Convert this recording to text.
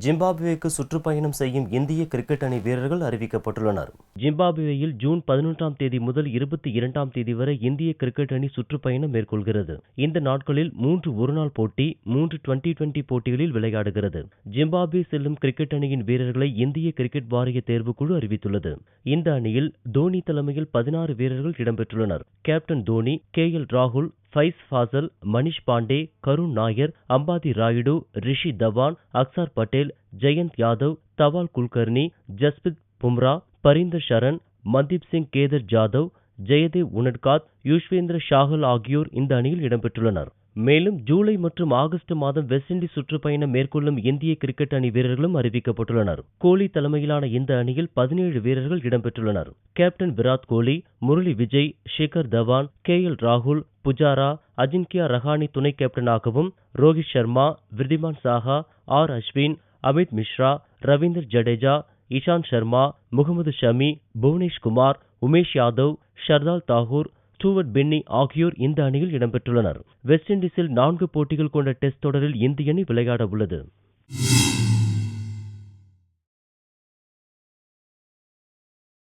ஜிம்பாப்வேக்கு சுற்றுப்பயணம் செய்யும் இந்திய கிரிக்கெட் அணி வீரர்கள் அறிவிக்கப்பட்டுள்ளனர். ஜிம்பாப்வேயில் ஜூன் 11ஆம் தேதி முதல் 22ஆம் தேதி வரை இந்திய கிரிக்கெட் அணி சுற்றுப்பயணம் மேற்கொள்கிறது. இந்த நாட்களில் 3 ஒருநாள் போட்டி, 3 டுவெண்டி போட்டிகளில் விளையாடுகிறது. ஜிம்பாப்வே செல்லும் கிரிக்கெட் அணியின் வீரர்களை இந்திய கிரிக்கெட் வாரிய தேர்வுக்குழு அறிவித்துள்ளது. இந்த அணியில் தோனி தலைமையில் 16 வீரர்கள் இடம்பெற்றுள்ளனர். கேப்டன் தோனி, KL ராகுல், ஃபைஸ் ஃபாசல், மணிஷ் பாண்டே, கருண் நாயர், அம்பாதி ராயுடு, ரிஷி தவான், அக்சார் பட்டேல், ஜெயந்த் யாதவ், தவால் குல்கர்னி, ஜஸ்பிரித் பும்ரா, பரீந்தர் ஷரன், மன்தீப் சிங் கேதர் ஜாதவ், ஜெயதேவ் உனட்காத், யுஸ்வேந்திர சாஹல் ஆகியோர் இந்த அணியில் இடம்பெற்றுள்ளனர். மேலும் ஜூலை மற்றும் ஆகஸ்ட் மாதம் வெஸ்ட் இண்டீஸ் சுற்றுப்பயணம் மேற்கொள்ளும் இந்திய கிரிக்கெட் அணி வீரர்களும் அறிவிக்கப்பட்டுள்ளனர். கோலி தலைமையிலான இந்த அணியில் 17 வீரர்கள் இடம்பெற்றுள்ளனர். கேப்டன் விராட் கோலி, முரளி விஜய், ஷிகர் தவான், KL ராகுல், புஜாரா, அஜின்கியா ரஹானே துணை கேப்டனாகவும், ரோஹித் சர்மா, விருதிமான் சாஹா, அஸ்வின், அமித் மிஸ்ரா, ரவீந்தர் ஜடேஜா, இஷாந்த் சர்மா, முகமது ஷமி, புவனேஷ் குமார், உமேஷ் யாதவ், ஷர்தால் தாகூர், ஸ்டூவர்ட் பின்னி ஆகியோர் இந்த அணியில் இடம்பெற்றுள்ளனர். வெஸ்ட் இண்டீஸில் 4 போட்டிகள் கொண்ட டெஸ்ட் தொடரில் இந்திய அணி விளையாட உள்ளது.